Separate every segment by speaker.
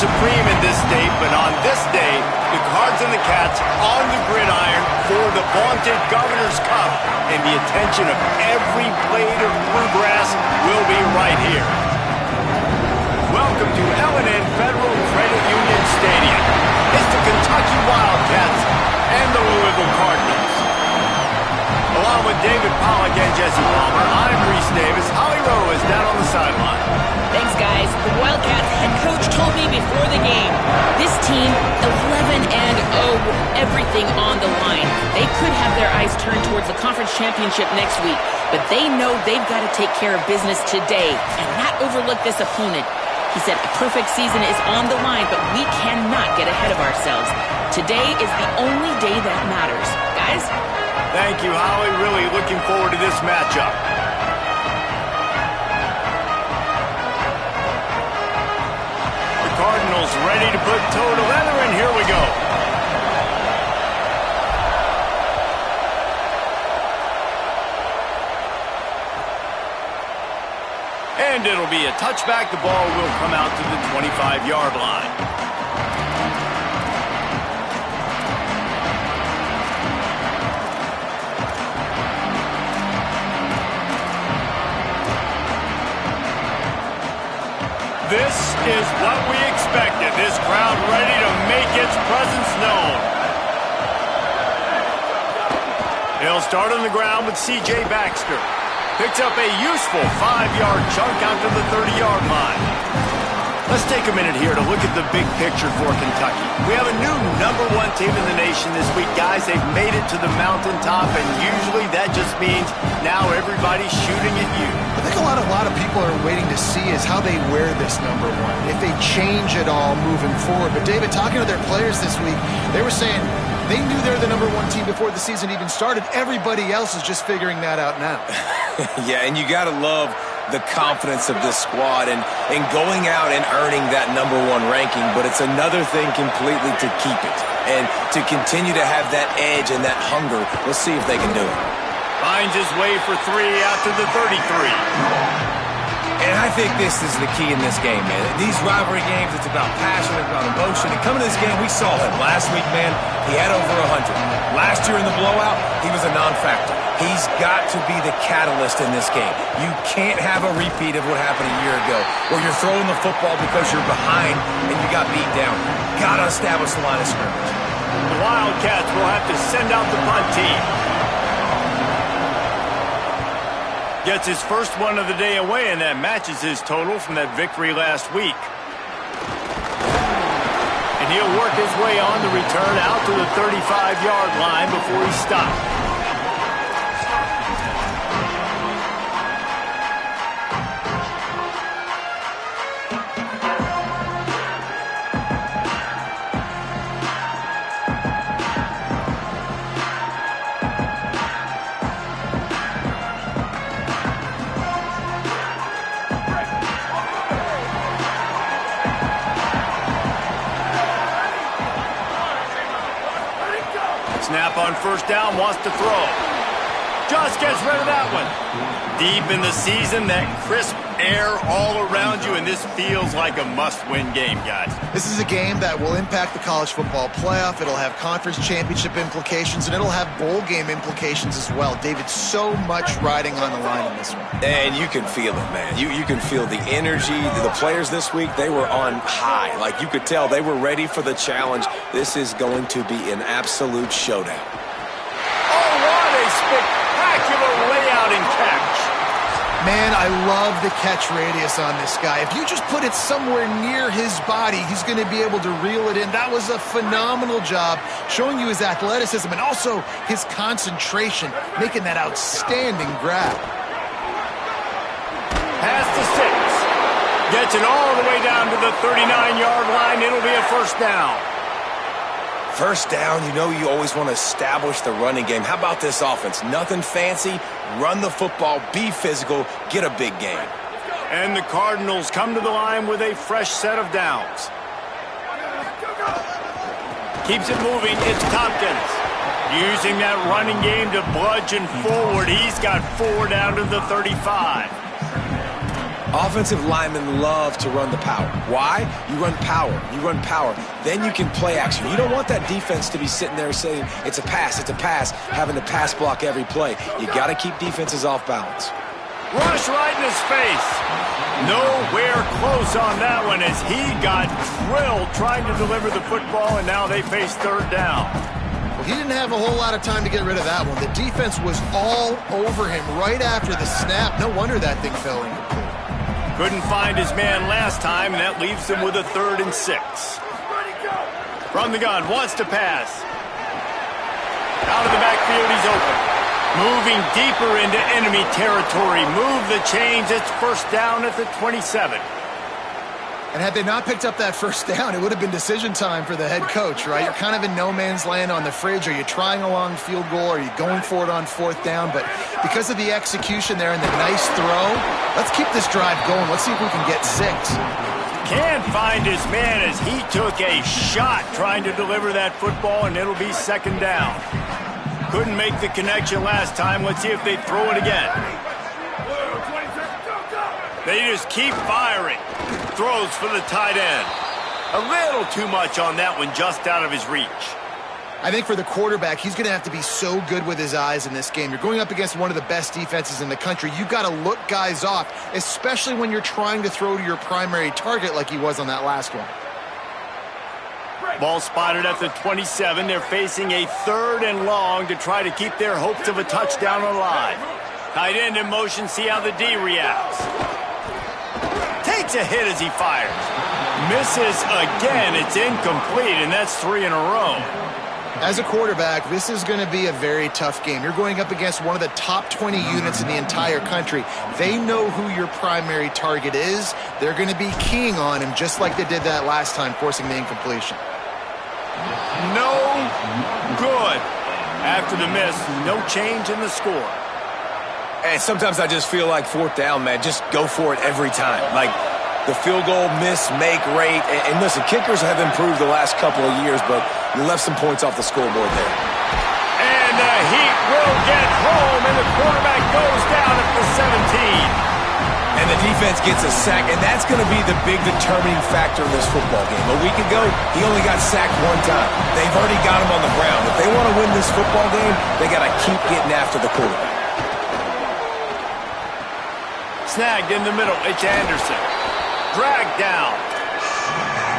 Speaker 1: supreme in this state, but on this day, the Cards and the Cats on the gridiron for the vaunted Governor's Cup, and the attention of every blade of bluegrass will be right here. Welcome to L&N Federal Credit Union Stadium. It's the Kentucky Wildcats and the Louisville Cardinals. Along with David Pollack and Jesse Palmer, I'm Reese Davis. Holly Rowe is down on the sideline.
Speaker 2: Thanks, guys. The Wildcats head coach told me before the game, this team, 11-0 with everything on the line. They could have their eyes turned towards the conference championship next week, but they know they've got to take care of business today and not overlook this opponent. He said a perfect season is on the line, but we cannot get ahead of ourselves. Today is the only day that matters. Guys?
Speaker 1: Thank you, Holly. Really looking forward to this matchup. The Cardinals ready to put toe to leather, and here we go. And it'll be a touchback. The ball will come out to the 25-yard line. This is what we expected. This crowd ready to make its presence known. He'll start on the ground with C.J. Baxter. Picks up a useful 5-yard chunk out to the 30-yard line. Let's take a minute here to look at the big picture for Kentucky. We have a new #1 team in the nation this week, guys. They've made it to the mountaintop, and usually that just means now everybody's shooting at you.
Speaker 3: I think a lot of people are waiting to see is how they wear this #1, if they change it all moving forward. But, David, talking to their players this week, they were saying they knew they're the #1 team before the season even started. Everybody else is just figuring that out now.
Speaker 4: Yeah, and you got to love the confidence of this squad and going out and earning that #1 ranking, but it's another thing completely to keep it and to continue to have that edge and that hunger. We'll see if they can do it.
Speaker 1: Finds his way for 3 out to the 33.
Speaker 4: And I think this is the key in this game, man. These rivalry games, it's about passion, it's about emotion. And coming to this game, we saw him last week, man. He had over 100. Last year in the blowout, he was a non-factor. He's got to be the catalyst in this game. You can't have a repeat of what happened a year ago, where you're throwing the football because you're behind and you got beat down. Got to establish the line of scrimmage.
Speaker 1: The Wildcats will have to send out the punt team. Gets his first one of the day away, and that matches his total from that victory last week. And he'll work his way on the return out to the 35-yard line before he stops. Snap on first down, wants to throw. Just gets rid of that one. Deep in the season, that crisp air all around you, and this feels like a must-win game, guys.
Speaker 3: This is a game that will impact the college football playoff. It'll have conference championship implications, and it'll have bowl game implications as well. David, so much riding on the line in this one.
Speaker 4: And you can feel it, man. You can feel the energy. The players this week, they were on high. Like, you could tell they were ready for the challenge. This is going to be an absolute showdown.
Speaker 1: Oh, what a spectacular layout and catch.
Speaker 3: Man, I love the catch radius on this guy. If you just put it somewhere near his body, he's going to be able to reel it in. That was a phenomenal job, showing you his athleticism and also his concentration, making that outstanding grab.
Speaker 1: Pass to 6. Gets it all the way down to the 39-yard line. It'll be a first down.
Speaker 4: First down, you know you always want to establish the running game. How about this offense? Nothing fancy. Run the football, be physical, get a big gain.
Speaker 1: And the Cardinals come to the line with a fresh set of downs. Keeps it moving. It's Tompkins. Using that running game to bludgeon forward. He's got 4 down to the 35.
Speaker 4: Offensive linemen love to run the power. Why? You run power. You run power. Then you can play action. You don't want that defense to be sitting there saying, it's a pass, having to pass block every play. You got to keep defenses off balance.
Speaker 1: Rush right in his face. Nowhere close on that one as he got drilled trying to deliver the football, and now they face third down.
Speaker 3: Well, he didn't have a whole lot of time to get rid of that one. The defense was all over him right after the snap. No wonder that thing fell incomplete.
Speaker 1: Couldn't find his man last time, and that leaves him with a 3rd and 6. From the gun, wants to pass. Out of the backfield, he's open. Moving deeper into enemy territory. Move the chains. It's first down at the 27.
Speaker 3: And had they not picked up that first down, it would have been decision time for the head coach, right? You're kind of in no man's land on the fridge. Are you trying a long field goal? Are you going for it on 4th down? But because of the execution there and the nice throw, let's keep this drive going. Let's see if we can get 6.
Speaker 1: Can't find his man as he took a shot trying to deliver that football, and it'll be 2nd down. Couldn't make the connection last time. Let's see if they throw it again. They just keep firing. Throws for the tight end. A little too much on that one, just out of his reach.
Speaker 3: I think for the quarterback, he's going to have to be so good with his eyes in this game. You're going up against one of the best defenses in the country. You've got to look guys off, especially when you're trying to throw to your primary target like he was on that last one.
Speaker 1: Ball spotted at the 27. They're facing a 3rd and long to try to keep their hopes of a touchdown alive. Tight end in motion, see how the D reacts. Takes a hit as he fires. Misses again. It's incomplete, and that's 3 in a row.
Speaker 3: As a quarterback, this is going to be a very tough game. You're going up against one of the top 20 units in the entire country. They know who your primary target is. They're going to be keying on him just like they did that last time, forcing the incompletion.
Speaker 1: No good. After the miss, no change in the score.
Speaker 4: And sometimes I just feel like 4th down, man, just go for it every time. Like the field goal miss, make rate. And listen, kickers have improved the last couple of years, but you left some points off the scoreboard there.
Speaker 1: And the Heat will get home, and the quarterback goes down at the 17.
Speaker 4: And the defense gets a sack, and that's going to be the big determining factor in this football game. A week ago, he only got sacked 1 time. They've already got him on the ground. If they want to win this football game, they got to keep getting after the quarterback.
Speaker 1: Snagged in the middle. It's Anderson. Dragged down.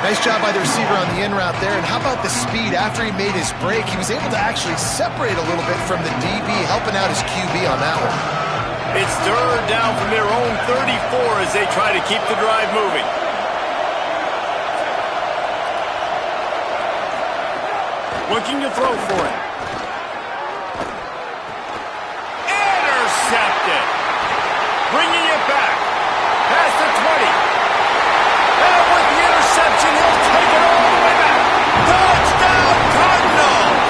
Speaker 3: Nice job by the receiver on the in route there. And how about the speed? After he made his break, he was able to actually separate a little bit from the DB, helping out his QB on that one.
Speaker 1: It's 3rd down from their own 34 as they try to keep the drive moving. Looking to throw for it. Intercepted. Bringing it back. Past the 20. And with the interception, he'll take it all the way back. Touchdown, Cardinals!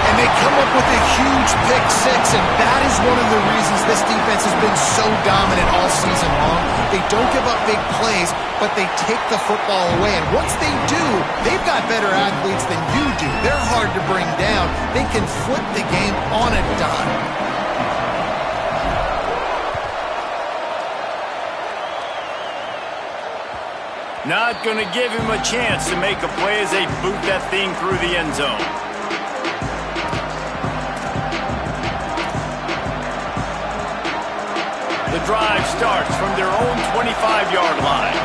Speaker 3: And they come up with a huge pick 6, and that is one of the reasons this defense has been so dominant all season long. They don't give up big plays, but they take the football away. And once they do, they've got better athletes than you do. They're hard to bring down. They can flip the game on a dime.
Speaker 1: Not going to give him a chance to make a play as they boot that thing through the end zone. The drive starts from their own 25-yard line.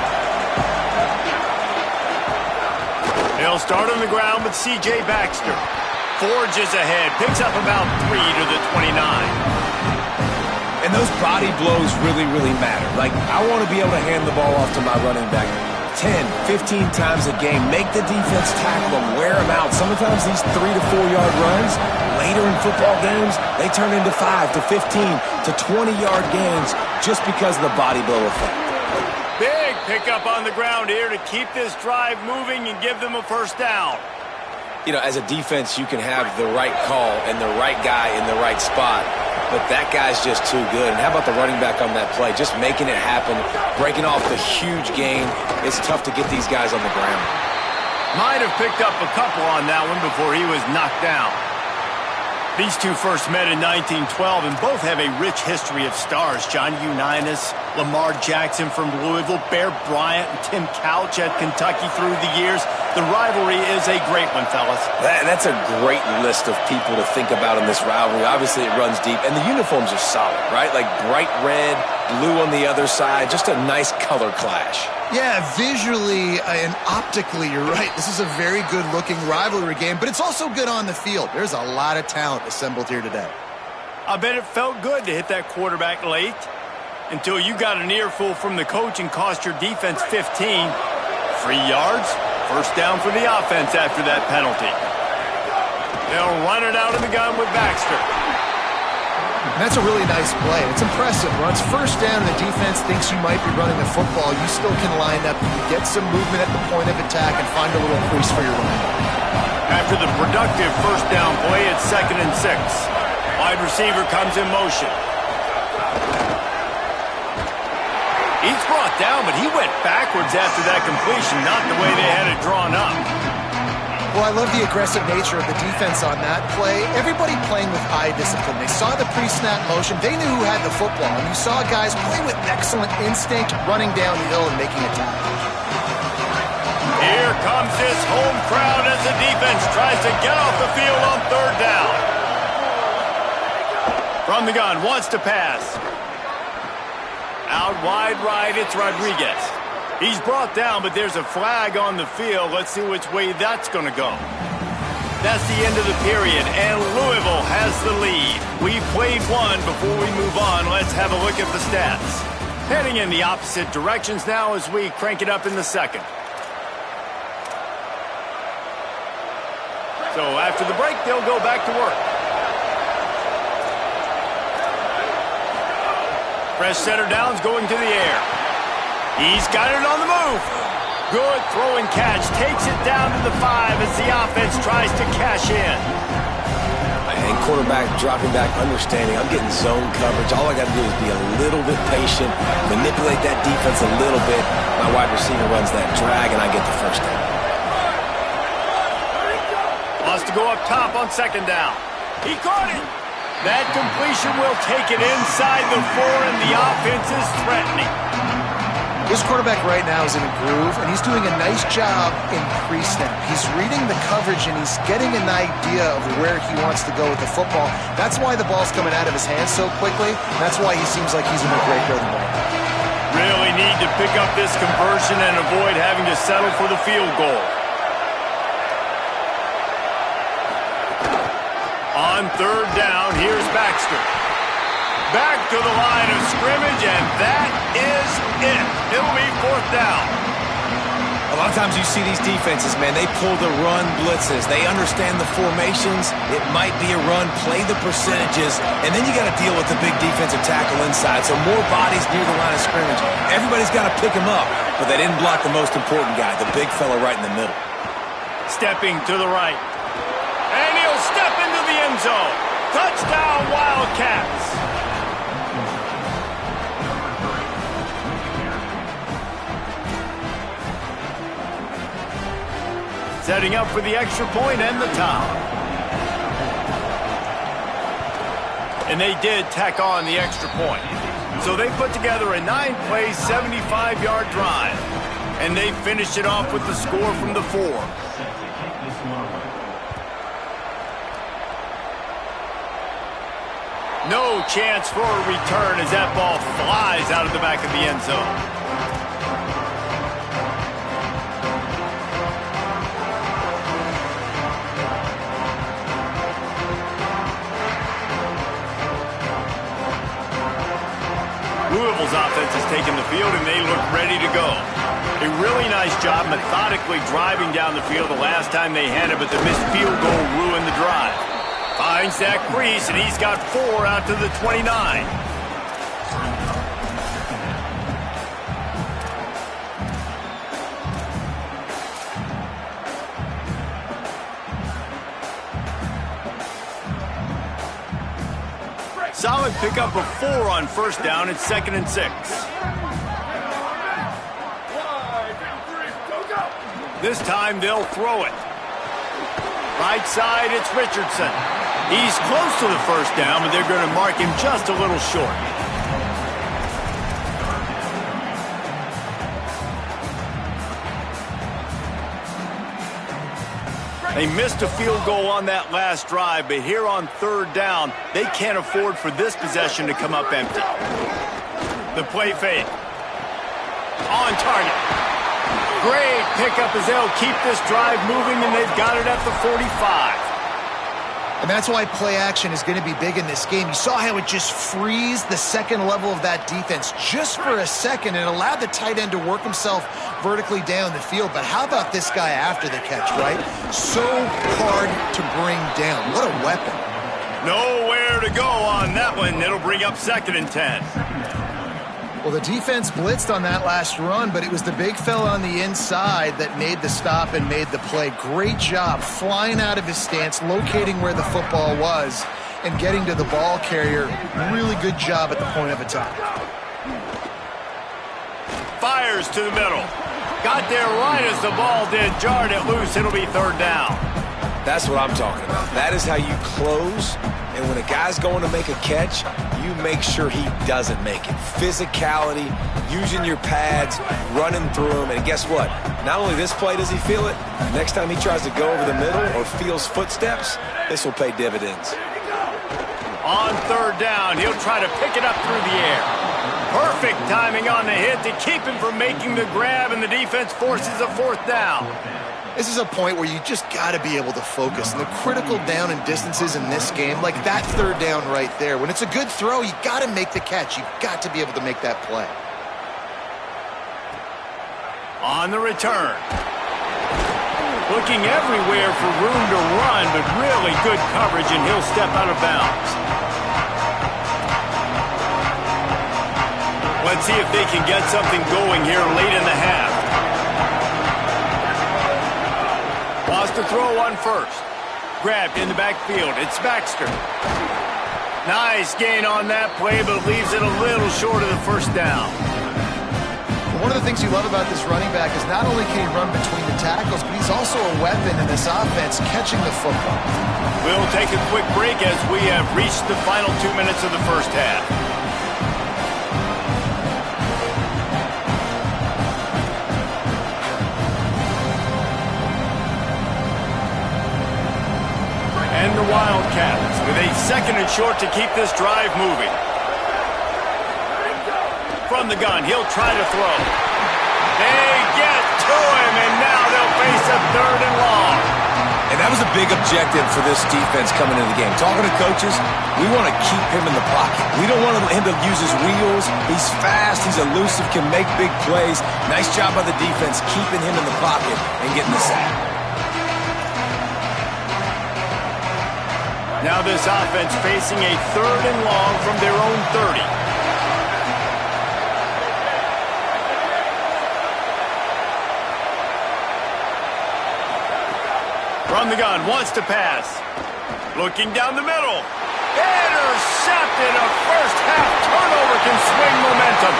Speaker 1: They'll start on the ground with C.J. Baxter. Forges ahead, picks up about 3 to the 29.
Speaker 4: And those body blows really, really matter. Like, I want to be able to hand the ball off to my running back 10, 15 times a game. Make the defense tackle them, wear them out. Sometimes these 3 to 4 yard runs, later in football games, they turn into 5 to 15 to 20-yard gains just because of the body blow effect.
Speaker 1: Big pickup on the ground here to keep this drive moving and give them a first down.
Speaker 4: You know, as a defense, you can have the right call and the right guy in the right spot, but that guy's just too good. And how about the running back on that play? Just making it happen, breaking off the huge gain. It's tough to get these guys on the ground.
Speaker 1: Might have picked up a couple on that one before he was knocked down. These two first met in 1912, and both have a rich history of stars. John Unitas, Lamar Jackson from Louisville, Bear Bryant and Tim Couch at Kentucky through the years. The rivalry is a great one, fellas.
Speaker 4: That's a great list of people to think about in this rivalry. Obviously, it runs deep, and the uniforms are solid, right? Like bright red, blue on the other side, just a nice color clash.
Speaker 3: Yeah, visually and optically, you're right. This is a very good-looking rivalry game, but it's also good on the field. There's a lot of talent assembled here today.
Speaker 1: I bet it felt good to hit that quarterback late until you got an earful from the coach and cost your defense 15. 3 yards, first down for the offense after that penalty. They'll run it out of the gun with Baxter.
Speaker 3: And that's a really nice play. It's impressive. Once first down, the defense thinks you might be running the football. You still can line up, get some movement at the point of attack, and find a little crease for your running back.
Speaker 1: After the productive first down play, it's 2nd and 6. Wide receiver comes in motion. He's brought down, but he went backwards after that completion, not the way they had it drawn up.
Speaker 3: Well, I love the aggressive nature of the defense on that play. Everybody playing with eye discipline. They saw the pre-snap motion. They knew who had the football. And you saw guys play with excellent instinct, running downhill and making a tackle.
Speaker 1: Here comes this home crowd as the defense tries to get off the field on 3rd down. From the gun, wants to pass. Out wide right, it's Rodriguez. He's brought down, but there's a flag on the field. Let's see which way that's going to go. That's the end of the period, and Louisville has the lead. We've played one. Before we move on, let's have a look at the stats. Heading in the opposite directions now as we crank it up in the second. So after the break, they'll go back to work. Fresh center downs going to the air. He's got it on the move. Good throw and catch. Takes it down to the 5 as the offense tries to cash in.
Speaker 4: And quarterback dropping back, understanding I'm getting zone coverage. All I got to do is be a little bit patient, manipulate that defense a little bit. My wide receiver runs that drag, and I get the first down.
Speaker 1: Wants to go up top on 2nd down. He caught it. That completion will take it inside the 4, and the offense is threatening.
Speaker 3: This quarterback right now is in a groove, and he's doing a nice job in pre-snap. He's reading the coverage, and he's getting an idea of where he wants to go with the football. That's why the ball's coming out of his hands so quickly. That's why he seems like he's in a great rhythm right now.
Speaker 1: Really need to pick up this conversion and avoid having to settle for the field goal. On 3rd down, here's Baxter. Back to the line of scrimmage, and that is it. It'll be 4th down.
Speaker 4: A lot of times you see these defenses, man, they pull the run blitzes. They understand the formations. It might be a run, play the percentages, and then you got to deal with the big defensive tackle inside. So more bodies near the line of scrimmage. Everybody's got to pick him up, but they didn't block the most important guy, the big fella right in the middle.
Speaker 1: Stepping to the right. And he'll step into the end zone. Touchdown, Wildcats. Setting up for the extra point and the tie. And they did tack on the extra point. So they put together a 9-play, 75-yard drive. And they finished it off with the score from the 4. No chance for a return as that ball flies out of the back of the end zone. Louisville's offense has taken the field, and they look ready to go. A really nice job methodically driving down the field the last time they had it, but the missed field goal ruined the drive. Finds that crease, and he's got 4 out to the 29. Solid pickup of 4 on 1st down. It's 2nd and 6. This time they'll throw it. Right side, it's Richardson. He's close to the 1st down, but they're going to mark him just a little short. They missed a field goal on that last drive, but here on third down, they can't afford for this possession to come up empty. The play fake. On target. Great pickup as they'll keep this drive moving, and they've got it at the 45.
Speaker 3: And that's why play action is going to be big in this game. You saw how it just frees the second level of that defense just for a second and allowed the tight end to work himself vertically down the field. But how about this guy after the catch, right? So hard to bring down. What a weapon.
Speaker 1: Nowhere to go on that one. It'll bring up 2nd and 10.
Speaker 3: Well, the defense blitzed on that last run, but it was the big fella on the inside that made the stop and made the play. Great job flying out of his stance, locating where the football was, and getting to the ball carrier. Really good job at the point of attack.
Speaker 1: Fires to the middle. Got there right as the ball did. Jarred it loose. It'll be 3rd down.
Speaker 4: That's what I'm talking about. That is how you close. And when a guy's going to make a catch, you make sure he doesn't make it. Physicality, using your pads, running through them. And guess what? Not only this play does he feel it, next time he tries to go over the middle or feels footsteps, this will pay dividends.
Speaker 1: On 3rd down, he'll try to pick it up through the air. Perfect timing on the hit to keep him from making the grab, and the defense forces a 4th down.
Speaker 3: This is a point where you just got to be able to focus. And the critical down and distances in this game, like that 3rd down right there, when it's a good throw, you got to make the catch. You've got to be able to make that play.
Speaker 1: On the return. Looking everywhere for room to run, but really good coverage, and he'll step out of bounds. Let's see if they can get something going here late in the half. Lost to throw on 1st. Grabbed in the backfield. It's Baxter. Nice gain on that play, but leaves it a little short of the 1st down.
Speaker 3: One of the things you love about this running back is not only can he run between the tackles, but he's also a weapon in this offense catching the football.
Speaker 1: We'll take a quick break as we have reached the final 2 minutes of the 1st half. And the Wildcats with a 2nd and short to keep this drive moving. From the gun, he'll try to throw. They get to him, and now they'll face a 3rd and long.
Speaker 4: And that was a big objective for this defense coming into the game. Talking to coaches, we want to keep him in the pocket. We don't want him to use his wheels. He's fast, he's elusive, can make big plays. Nice job by the defense keeping him in the pocket and getting the sack.
Speaker 1: Now this offense facing a 3rd and long from their own 30. From the gun, wants to pass. Looking down the middle. Intercepted. A 1st half turnover can swing momentum.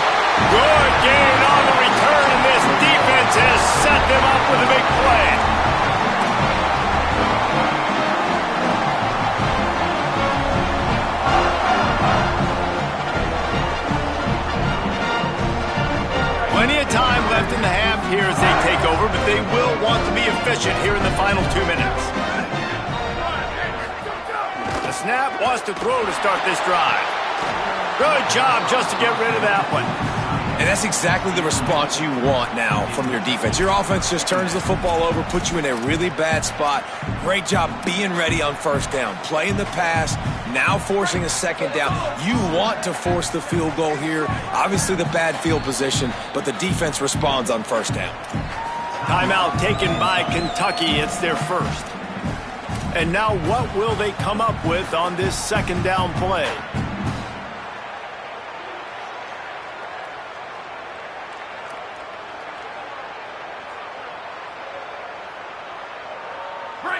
Speaker 1: Good gain on the return, and this defense has set them up with a big play. Plenty of time left in the half here as they take over, but they will want to be efficient here in the final 2 minutes. The snap wants to throw to start this drive. Good job just to get rid of that one.
Speaker 4: And that's exactly the response you want now from your defense. Your offense just turns the football over, puts you in a really bad spot. Great job being ready on 1st down, playing the pass, now forcing a 2nd down. You want to force the field goal here. Obviously the bad field position, but the defense responds on 1st down.
Speaker 1: Timeout taken by Kentucky. It's their 1st. And now what will they come up with on this 2nd down play?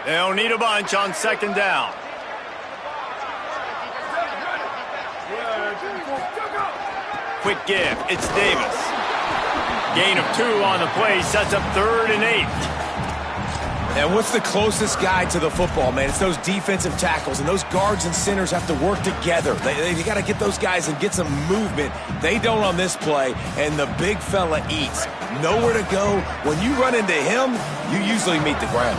Speaker 1: They'll need a bunch on 2nd down. Quick give. It's Davis. Gain of 2 on the play. Sets up 3rd and 8.
Speaker 4: And what's the closest guy to the football, man? It's those defensive tackles, and those guards and centers have to work together. They got to get those guys and get some movement. They don't on this play, and the big fella eats. Nowhere to go. When you run into him, you usually meet the ground.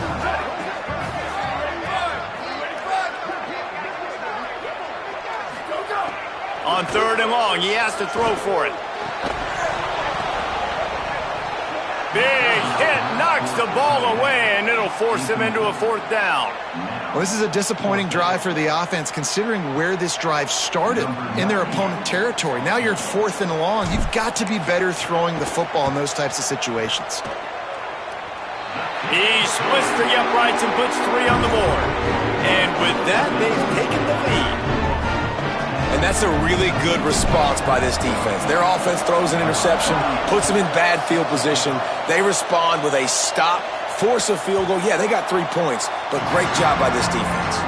Speaker 1: On 3rd and long, he has to throw for it. Big hit, knocks the ball away, and it'll force him into a 4th down.
Speaker 3: Well, this is a disappointing drive for the offense, considering where this drive started in their opponent territory. Now you're at 4th and long. You've got to be better throwing the football in those types of situations.
Speaker 1: He splits the uprights and puts 3 on the board. And with that, they've taken the lead.
Speaker 4: And that's a really good response by this defense. Their offense throws an interception, puts them in bad field position. They respond with a stop, force a field goal. Yeah, they got 3 points, but great job by this defense.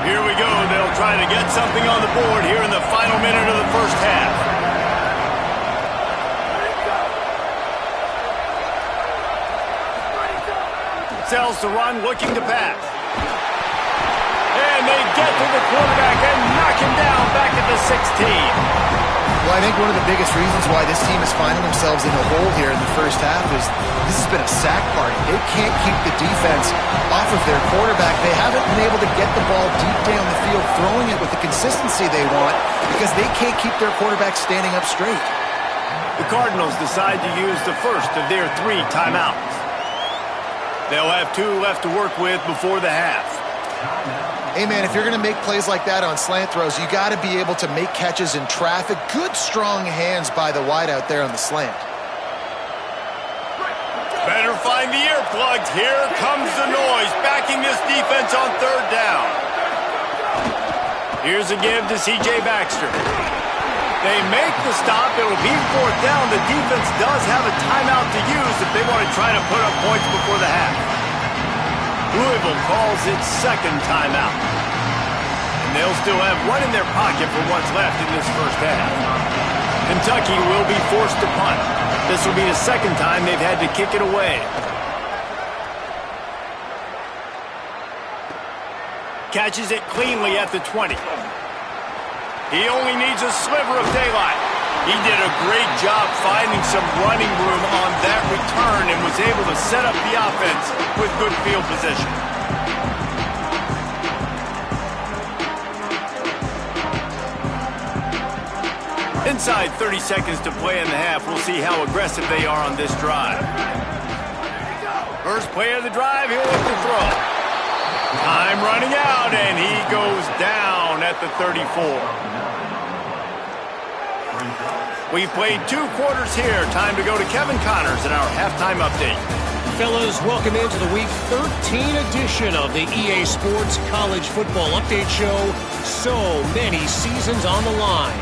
Speaker 1: Here we go. They'll try to get something on the board here in the final minute of the first half. Sells to run, looking to pass. And they get to the quarterback and knock him down back at the 16.
Speaker 3: Well, I think one of the biggest reasons why this team is finding themselves in a hole here in the first half is this has been a sack party. They can't keep the defense off of their quarterback. They haven't been able to get the ball deep down the field, throwing it with the consistency they want because they can't keep their quarterback standing up straight.
Speaker 1: The Cardinals decide to use the first of their 3 timeouts. They'll have 2 left to work with before the half.
Speaker 3: Hey, man, if you're going to make plays like that on slant throws, you got to be able to make catches in traffic. Good, strong hands by the wideout there on the slant.
Speaker 1: Better find the earplugs. Here comes the noise, backing this defense on 3rd down. Here's a give to C.J. Baxter. They make the stop. It will be 4th down. The defense does have a timeout to use if they want to try to put up points before the half. Louisville calls its 2nd timeout. And they'll still have 1 in their pocket for what's left in this first half. Kentucky will be forced to punt. This will be the 2nd time they've had to kick it away. Catches it cleanly at the 20. He only needs a sliver of daylight. He did a great job finding some running room on that return and was able to set up the offense with good field position. Inside 30 seconds to play in the half. We'll see how aggressive they are on this drive. First play of the drive, he'll look to throw. Time running out, and he goes down at the 34. We've played 2 quarters here. Time to go to Kevin Connors in our halftime update.
Speaker 5: Fellas, welcome into the Week 13 edition of the EA Sports College Football Update Show. So many seasons on the line.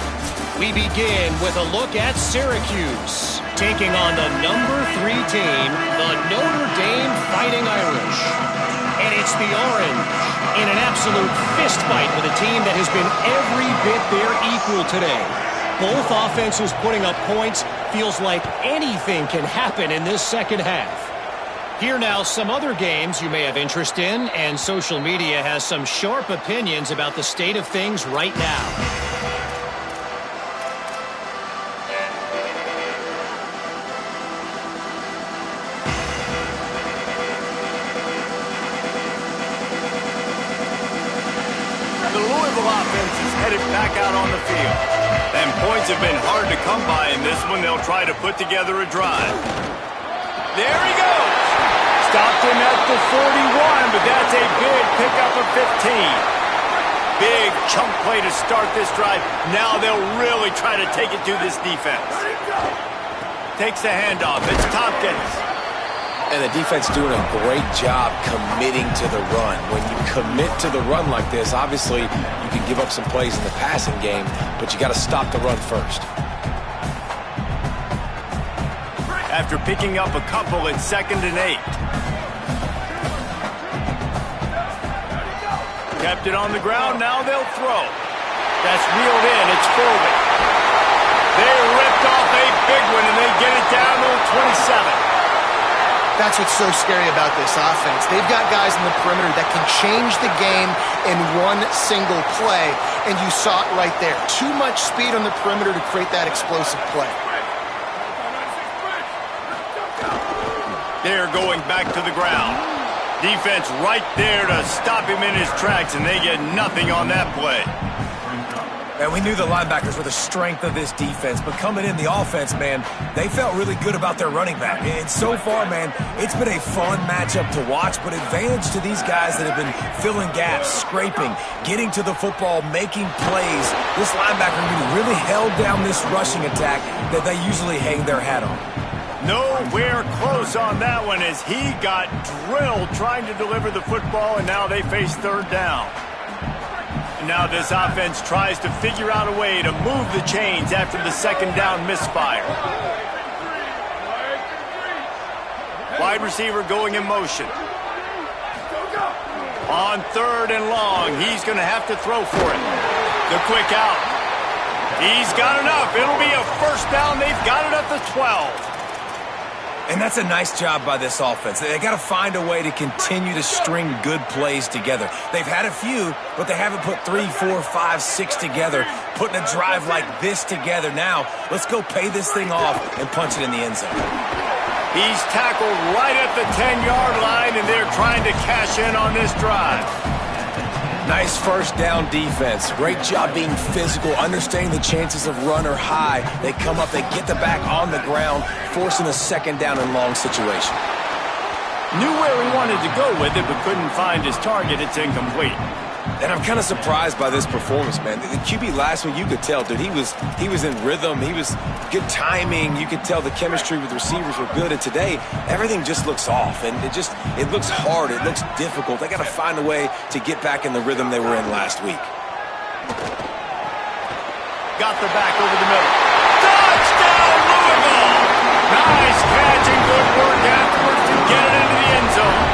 Speaker 5: We begin with a look at Syracuse, taking on the number 3 team, the Notre Dame Fighting Irish. And it's the Orange in an absolute fist fight with a team that has been every bit their equal today. Both offenses putting up points. Feels like anything can happen in this second half. Here now, some other games you may have interest in, and social media has some sharp opinions about the state of things right now.
Speaker 1: The Louisville offense is headed back out on the field. And points have been hard to come by in this one. They'll try to put together a drive. There he goes. Stopped him at the 41, but that's a big pickup of 15. Big chunk play to start this drive. Now they'll really try to take it to this defense. Takes the handoff. It's Tompkins.
Speaker 4: And the defense doing a great job committing to the run. When you commit to the run like this, obviously you can give up some plays in the passing game, but you got to stop the run first.
Speaker 1: After picking up a couple, it's 2nd and 8. Kept it on the ground, now they'll throw. That's reeled in, it's forward. They ripped off a big one, and they get it down to the 27.
Speaker 3: That's what's so scary about this offense. They've got guys in the perimeter that can change the game in one single play, and you saw it right there. Too much speed on the perimeter to create that explosive play.
Speaker 1: They're going back to the ground. Defense right there to stop him in his tracks, and they get nothing on that play.
Speaker 4: And we knew the linebackers were the strength of this defense, but coming in the offense, man, they felt really good about their running back. And so far, man, it's been a fun matchup to watch, but advantage to these guys that have been filling gaps, scraping, getting to the football, making plays. This linebacker really held down this rushing attack that they usually hang their hat on.
Speaker 1: Nowhere close on that one as he got drilled trying to deliver the football, and now they face third down. Now this offense tries to figure out a way to move the chains after the second down misfire. Wide receiver going in motion. On third and long, he's going to have to throw for it. The quick out. He's got enough. It'll be a first down. They've got it at the 12.
Speaker 4: And that's a nice job by this offense. They got to find a way to continue to string good plays together. They've had a few, but they haven't put 3, 4, 5, 6 together, putting a drive like this together. Now, let's go pay this thing off and punch it in the end zone.
Speaker 1: He's tackled right at the 10-yard line, and they're trying to cash in on this drive.
Speaker 4: Nice first down defense. Great job being physical, understanding the chances of run are high. They come up, they get the back on the ground, forcing a second down and long situation.
Speaker 1: Knew where he wanted to go with it, but couldn't find his target. It's incomplete.
Speaker 4: And I'm kind of surprised by this performance, man. The QB last week, you could tell, dude, he was in rhythm. He was good timing. You could tell the chemistry with the receivers were good. And today, everything just looks off. And it looks hard. It looks difficult. They got to find a way to get back in the rhythm they were in last week.
Speaker 1: Got the back over the middle. Touchdown, Louisville! Nice catch and good work afterwards to get it into the end zone.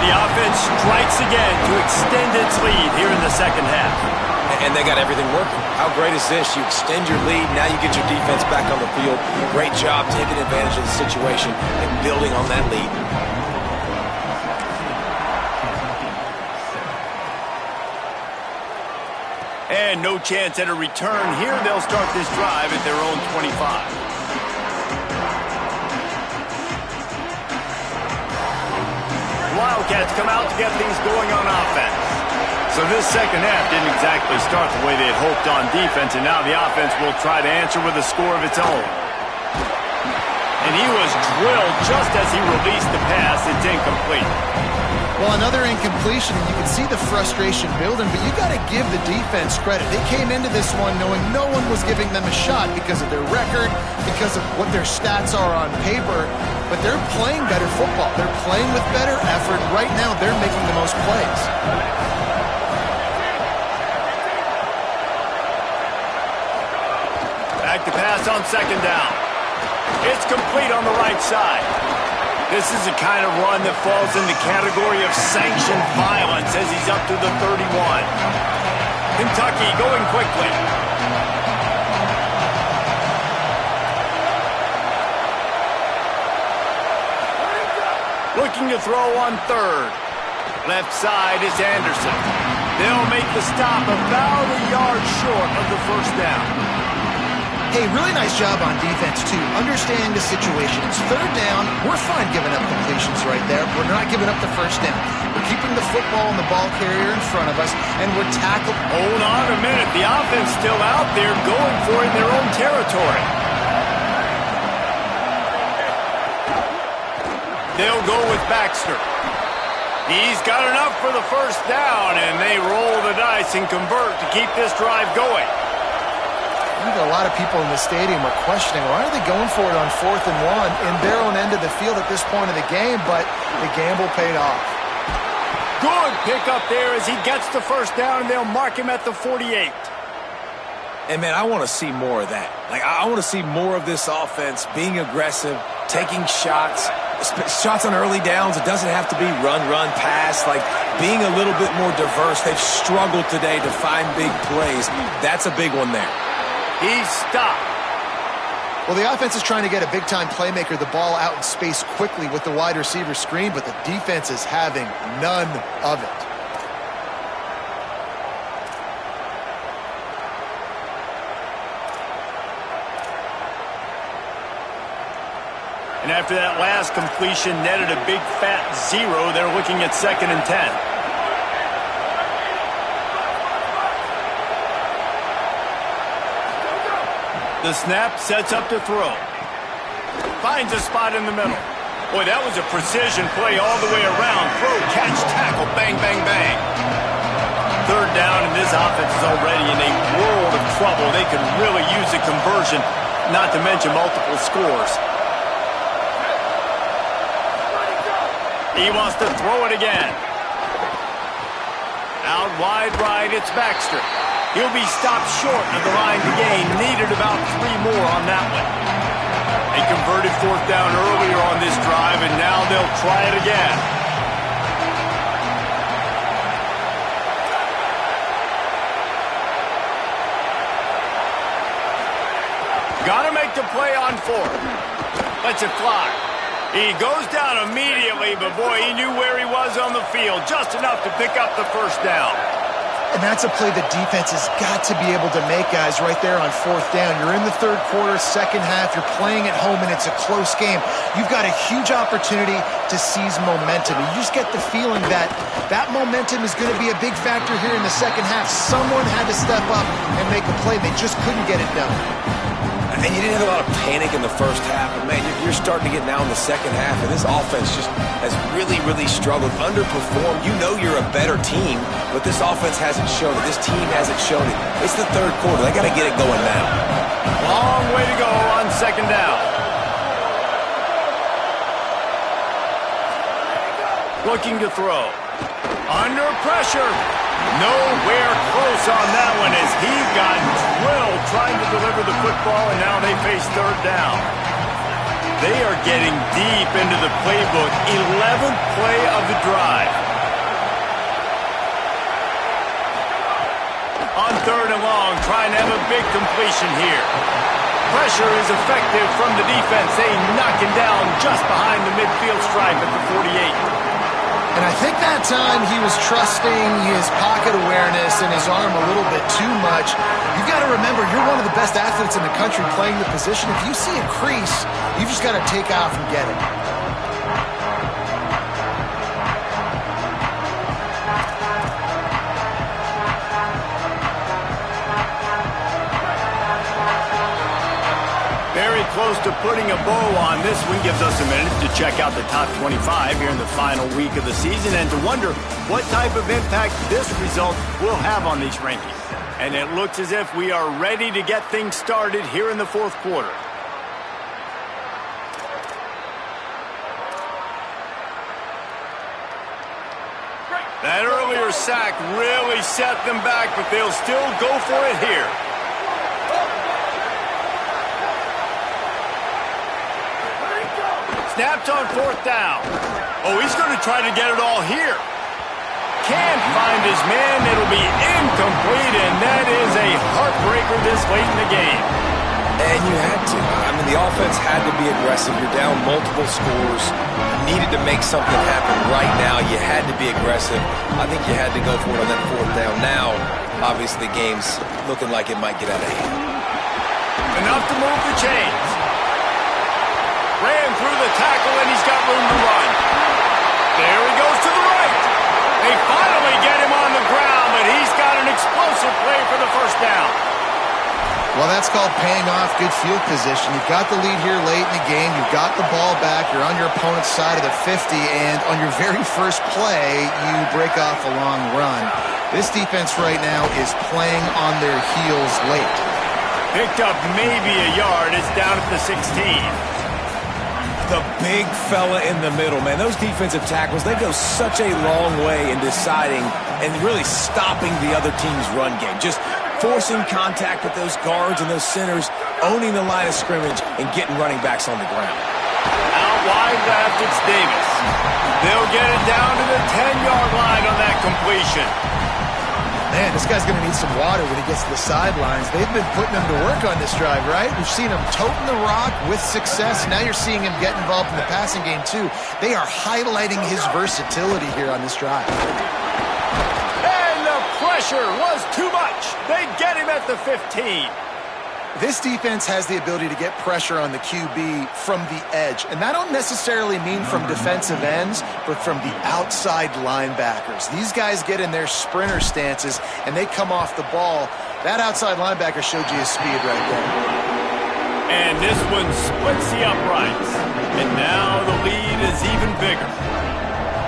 Speaker 1: The offense strikes again to extend its lead here in the second half.
Speaker 4: And they got everything working. How great is this? You extend your lead, now you get your defense back on the field. Great job taking advantage of the situation and building on that lead.
Speaker 1: And no chance at a return here. They'll start this drive at their own 25. Wildcats come out to get things going on offense. So this second half didn't exactly start the way they had hoped on defense, and now the offense will try to answer with a score of its own. And he was drilled just as he released the pass. It's incomplete.
Speaker 3: Well, another incompletion, and you can see the frustration building, but you got to give the defense credit. They came into this one knowing no one was giving them a shot because of their record, because of what their stats are on paper, but they're playing better football. They're playing with better effort. Right now, they're making the most plays.
Speaker 1: Back to pass on second down. It's complete on the right side. This is the kind of run that falls in the category of sanctioned violence as he's up to the 31. Kentucky going quickly. Looking to throw on third. Left side is Anderson. They'll make the stop about a yard short of the first down.
Speaker 3: Hey, really nice job on defense, too. Understanding the situation. It's third down. We're fine giving up completions right there. We're not giving up the first down. We're keeping the football and the ball carrier in front of us, and we're tackled.
Speaker 1: Hold on a minute. The offense still out there going for it in their own territory. They'll go with Baxter. He's got enough for the first down, and they roll the dice and convert to keep this drive going.
Speaker 3: I think a lot of people in the stadium are questioning, why are they going for it on 4th and 1 in their own end of the field at this point of the game, but the gamble paid off.
Speaker 1: Good pick up there as he gets the first down, and they'll mark him at the 48.
Speaker 4: And, man, I want to see more of that. Like, I want to see more of this offense being aggressive, taking shots on early downs. It doesn't have to be run, pass. Like, being a little bit more diverse. They've struggled today to find big plays. That's a big one there.
Speaker 1: He's stopped.
Speaker 3: Well, the offense is trying to get a big-time playmaker the ball out in space quickly with the wide receiver screen, but the defense is having none of it.
Speaker 1: And after that last completion netted a big fat 0, they're looking at 2nd and 10. The snap sets up to throw. Finds a spot in the middle. Boy, that was a precision play all the way around. Throw, catch, tackle, bang, bang, bang. 3rd down, and this offense is already in a world of trouble. They could really use a conversion, not to mention multiple scores. He wants to throw it again. Out wide right, it's Baxter. He'll be stopped short of the line to gain. Needed about 3 more on that one. They converted 4th down earlier on this drive, and now they'll try it again. Gotta make the play on 4th. Lets it fly. He goes down immediately, but boy, he knew where he was on the field. Just enough to pick up the 1st down.
Speaker 3: And that's a play the defense has got to be able to make, guys, right there on 4th down. You're in the 3rd quarter, 2nd half. You're playing at home, and it's a close game. You've got a huge opportunity to seize momentum. You just get the feeling that that momentum is going to be a big factor here in the 2nd half. Someone had to step up and make a play. They just couldn't get it done.
Speaker 4: And you didn't have a lot of panic in the 1st half, but, man, you're starting to get now in the 2nd half, and this offense just has really, really struggled, underperformed. You know you're a better team, but this offense hasn't shown it. This team hasn't shown it. It's the 3rd quarter. They got to get it going now.
Speaker 1: Long way to go on 2nd down. Looking to throw. Under pressure. Nowhere close on that one as he got drilled trying to deliver the football, and now they face 3rd down. They are getting deep into the playbook. 11th play of the drive. On 3rd and long, trying to have a big completion here. Pressure is effective from the defense. They knock him down just behind the midfield stripe at the 48.
Speaker 3: And I think that time he was trusting his pocket awareness and his arm a little bit too much. You've got to remember, you're one of the best athletes in the country playing the position. If you see a crease, you've just got to take off and get it.
Speaker 1: Very close to putting a bow on this one. Gives us a minute to check out the top 25 here in the final week of the season and to wonder what type of impact this result will have on these rankings. And it looks as if we are ready to get things started here in the 4th quarter. That earlier sack really set them back, but they'll still go for it here. Snapped on 4th down. Oh, he's going to try to get it all here. Can't find his man. It'll be incomplete, and that is a heartbreaker this late in the game.
Speaker 4: And you had to. I mean, the offense had to be aggressive. You're down multiple scores. You needed to make something happen right now. You had to be aggressive. I think you had to go for it on that 4th down. Now, obviously, the game's looking like it might get out of hand.
Speaker 1: Enough to move the chains. Ran through the tackle, and he's got room to run. There he goes to the right. They finally get him on the ground, but he's got an explosive play for the 1st down.
Speaker 3: Well, that's called paying off good field position. You've got the lead here late in the game. You've got the ball back. You're on your opponent's side of the 50, and on your very first play, you break off a long run. This defense right now is playing on their heels late.
Speaker 1: Picked up maybe a yard. It's down at the 16.
Speaker 4: The big fella in the middle, man. Those defensive tackles, they go such a long way in deciding and really stopping the other team's run game. Just forcing contact with those guards and those centers, owning the line of scrimmage, and getting running backs on the ground.
Speaker 1: Out wide left, it's Davis. They'll get it down to the 10-yard line on that completion.
Speaker 3: Man, this guy's going to need some water when he gets to the sidelines. They've been putting him to work on this drive, right? We've seen him toting the rock with success. Now you're seeing him get involved in the passing game, too. They are highlighting his versatility here on this drive.
Speaker 1: And the pressure was too much. They get him at the 15.
Speaker 3: This defense has the ability to get pressure on the QB from the edge. And that don't necessarily mean from defensive ends, but from the outside linebackers. These guys get in their sprinter stances, and they come off the ball. That outside linebacker showed you his speed right there.
Speaker 1: And this one splits the uprights. And now the lead is even bigger.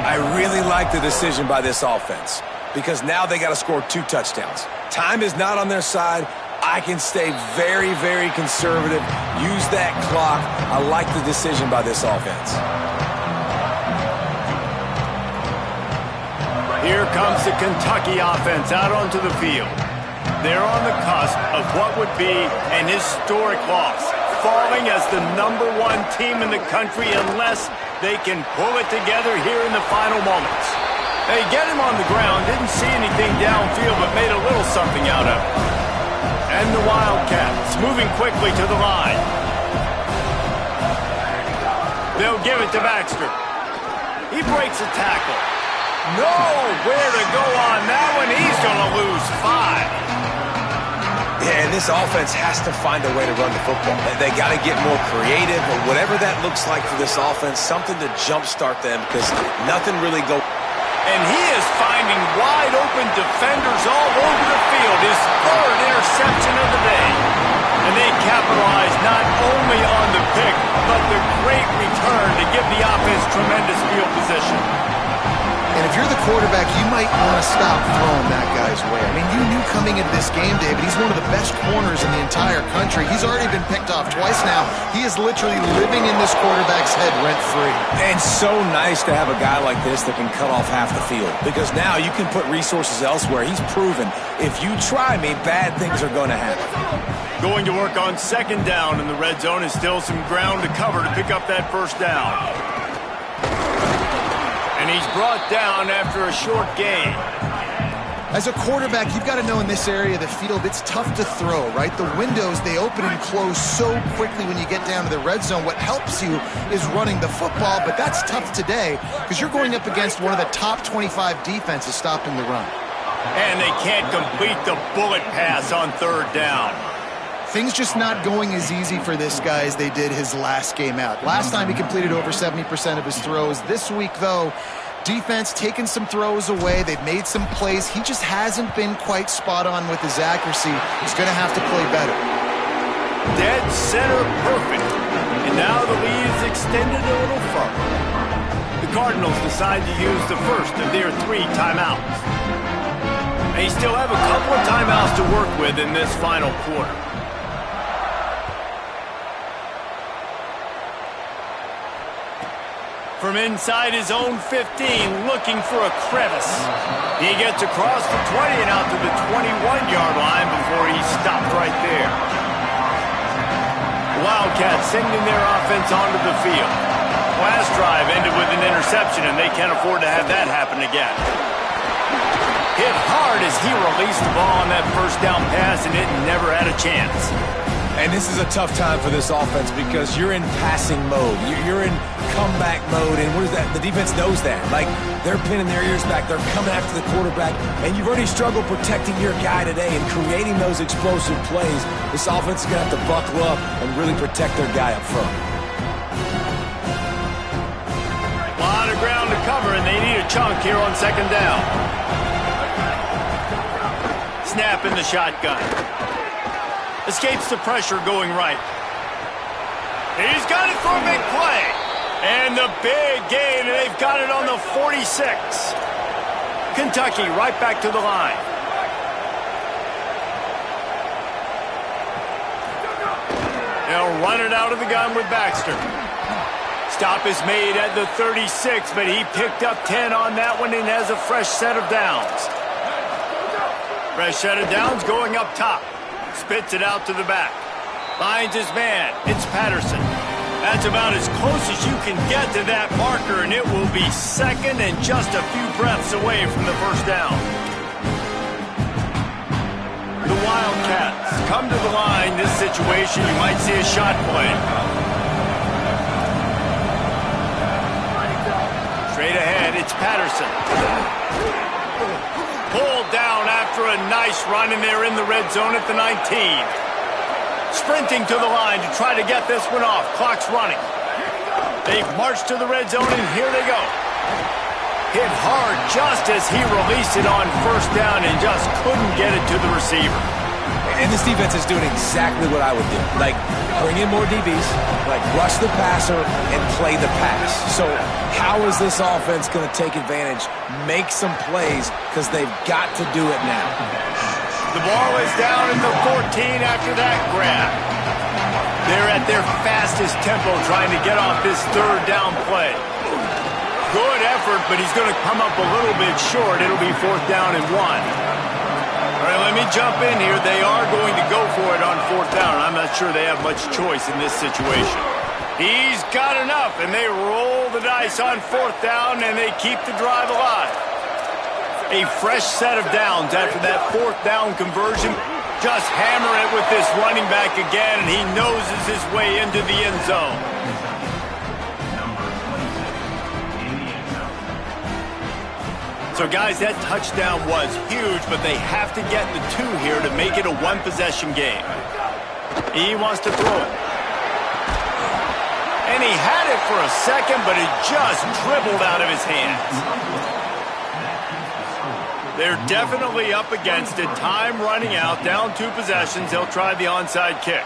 Speaker 4: I really like the decision by this offense because now they got to score 2 touchdowns. Time is not on their side. I can stay very, very conservative, use that clock. I like the decision by this offense.
Speaker 1: Here comes the Kentucky offense out onto the field. They're on the cusp of what would be an historic loss, falling as the #1 team in the country unless they can pull it together here in the final moments. They get him on the ground, didn't see anything downfield, but made a little something out of it. And the Wildcats moving quickly to the line. They'll give it to Baxter. He breaks a tackle. Nowhere to go on that one. He's going to lose 5.
Speaker 4: Yeah, and this offense has to find a way to run the football. They got to get more creative, or whatever that looks like for this offense, something to jumpstart them because nothing really goes.
Speaker 1: And he is finding wide-open defenders all over the field. His 3rd interception of the day. And they capitalize not only on the pick, but the great return to give the offense tremendous field position.
Speaker 3: And if you're the quarterback, you might want to stop throwing that guy's way. I mean, you knew coming into this game, David, he's one of the best corners in the entire country. He's already been picked off twice now. He is literally living in this quarterback's head rent-free.
Speaker 4: And so nice to have a guy like this that can cut off half the field because now you can put resources elsewhere. He's proven if you try me, bad things are going to happen.
Speaker 1: Going to work on 2nd down in the red zone is still some ground to cover to pick up that 1st down. And he's brought down after a short gain.
Speaker 3: As a quarterback, you've got to know in this area of the field, it's tough to throw, right? The windows, they open and close so quickly when you get down to the red zone. What helps you is running the football, but that's tough today because you're going up against one of the top 25 defenses stopping the run.
Speaker 1: And they can't complete the bullet pass on 3rd down.
Speaker 3: Things just not going as easy for this guy as they did his last game out. Last time he completed over 70% of his throws. This week, though, defense taking some throws away. They've made some plays. He just hasn't been quite spot on with his accuracy. He's going to have to play better.
Speaker 1: Dead center perfect. And now the lead is extended a little further. The Cardinals decide to use the first of their 3 timeouts. They still have a couple of timeouts to work with in this final quarter. From inside his own 15, looking for a crevice. He gets across the 20 and out to the 21-yard line before he's stopped right there. Wildcats sending their offense onto the field. Last drive ended with an interception, and they can't afford to have that happen again. Hit hard as he released the ball on that 1st down pass, and it never had a chance.
Speaker 4: And this is a tough time for this offense because you're in passing mode. You're in comeback mode, and what is that? The defense knows that. Like, they're pinning their ears back. They're coming after the quarterback, and you've already struggled protecting your guy today and creating those explosive plays. This offense is going to have to buckle up and really protect their guy up front.
Speaker 1: A lot of ground to cover, and they need a chunk here on 2nd down. Snap in the shotgun. Escapes the pressure going right. He's got it for a big play. And the big gain, and they've got it on the 46. Kentucky right back to the line. They'll run it out of the gun with Baxter. Stop is made at the 36, but he picked up 10 on that one and has a fresh set of downs. Fresh set of downs going up top. Spits it out to the back. Finds his man. It's Patterson. That's about as close as you can get to that marker, and it will be 2nd and just a few breaths away from the 1st down. The Wildcats come to the line. This situation, you might see a shot play. Straight ahead, it's Patterson. Pulled down after a nice run, and they're in the red zone at the 19. Sprinting to the line to try to get this one off. Clock's running. They've marched to the red zone, and here they go. Hit hard just as he released it on first down and just couldn't get it to the receiver.
Speaker 4: And this defense is doing exactly what I would do. Like, bring in more DBs, like rush the passer and play the pass. So how is this offense going to take advantage, make some plays, because they've got to do it now.
Speaker 1: The ball is down at the 14 after that grab. They're at their fastest tempo trying to get off this third down play. Good effort, but he's going to come up a little bit short. It'll be 4th down and 1. All right, let me jump in here. They are going to go for it on 4th down. I'm not sure they have much choice in this situation. He's got enough, and they roll the dice on 4th down, and they keep the drive alive. A fresh set of downs after that 4th down conversion. Just hammer it with this running back again, and he noses his way into the end zone. So, guys, that touchdown was huge, but they have to get the 2 here to make it a one-possession game. He wants to throw it. And he had it for a second, but it just dribbled out of his hands. They're definitely up against it. Time running out. Down 2 possessions. They'll try the onside kick.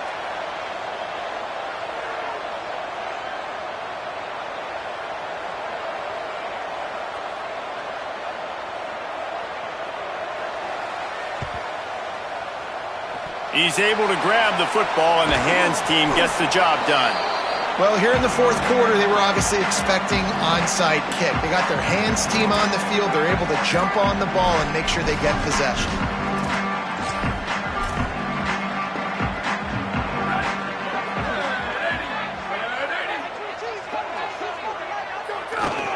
Speaker 1: He's able to grab the football, and the hands team gets the job done.
Speaker 3: Well, here in the 4th quarter, they were obviously expecting onside kick. They got their hands team on the field. They're able to jump on the ball and make sure they get possession.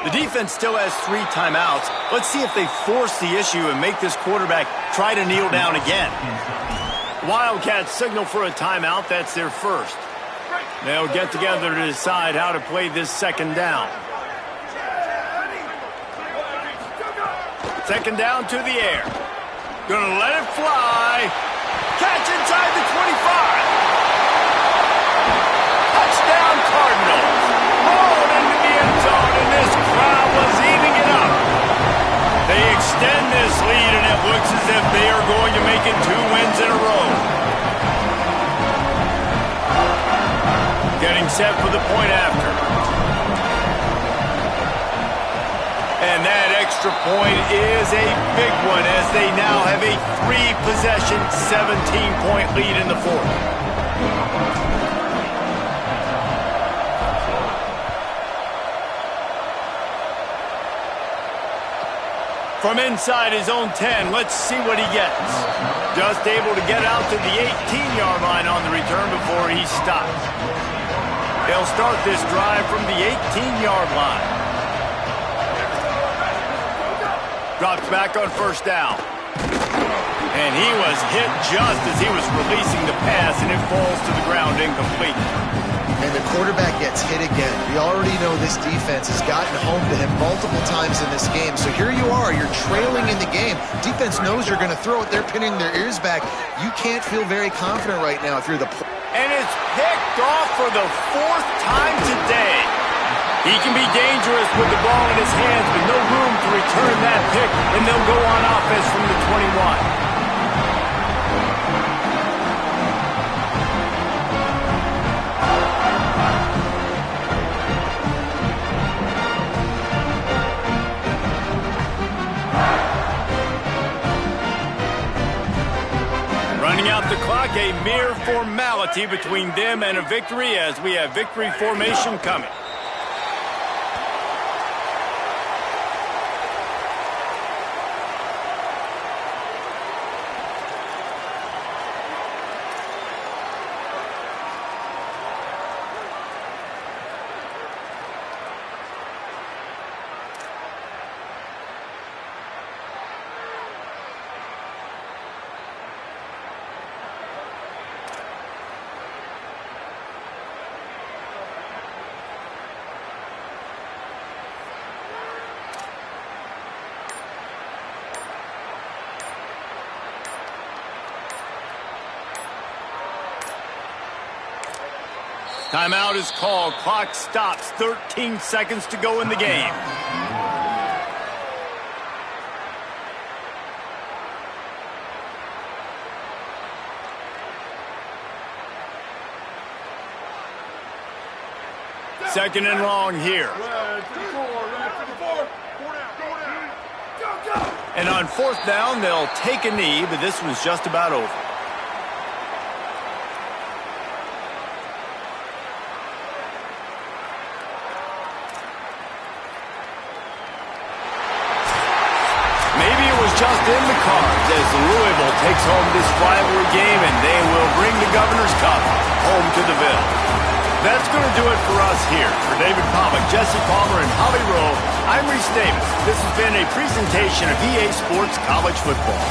Speaker 1: The defense still has 3 timeouts. Let's see if they force the issue and make this quarterback try to kneel down again. Wildcats signal for a timeout. That's their first. They'll get together to decide how to play this 2nd down. 2nd down to the air. Gonna let it fly. Catch inside the 25. Touchdown Cardinals. Rolled into the end zone, and this crowd was eating it up. They extend this lead, and it looks as if they are going to make it 2 wins in a row. Getting set for the point after. And that extra point is a big one as they now have a 3-possession, 17-point lead in the 4th. From inside his own 10, let's see what he gets. Just able to get out to the 18-yard line on the return before he stops. They'll start this drive from the 18-yard line. Drops back on 1st down. And he was hit just as he was releasing the pass, and it falls to the ground incomplete.
Speaker 3: And the quarterback gets hit again. We already know this defense has gotten home to him multiple times in this game. So here you are. You're trailing in the game. Defense knows you're going to throw it. They're pinning their ears back. You can't feel very confident right now if you're the...
Speaker 1: And it's picked off for the 4th time today. He can be dangerous with the ball in his hands, but no room to return that pick, and they'll go on offense from the 21. Running out the clock, a mere formality between them and a victory as we have victory formation coming. Timeout is called. Clock stops. 13 seconds to go in the game. Second and long here. And on fourth down, they'll take a knee, but this one's just about over. Maybe it was just in the cards as Louisville takes home this rivalry game, and they will bring the Governor's Cup home to the Ville. That's going to do it for us here. For David Pollack, Jesse Palmer, and Holly Rowe, I'm Reese Davis. This has been a presentation of EA Sports College Football.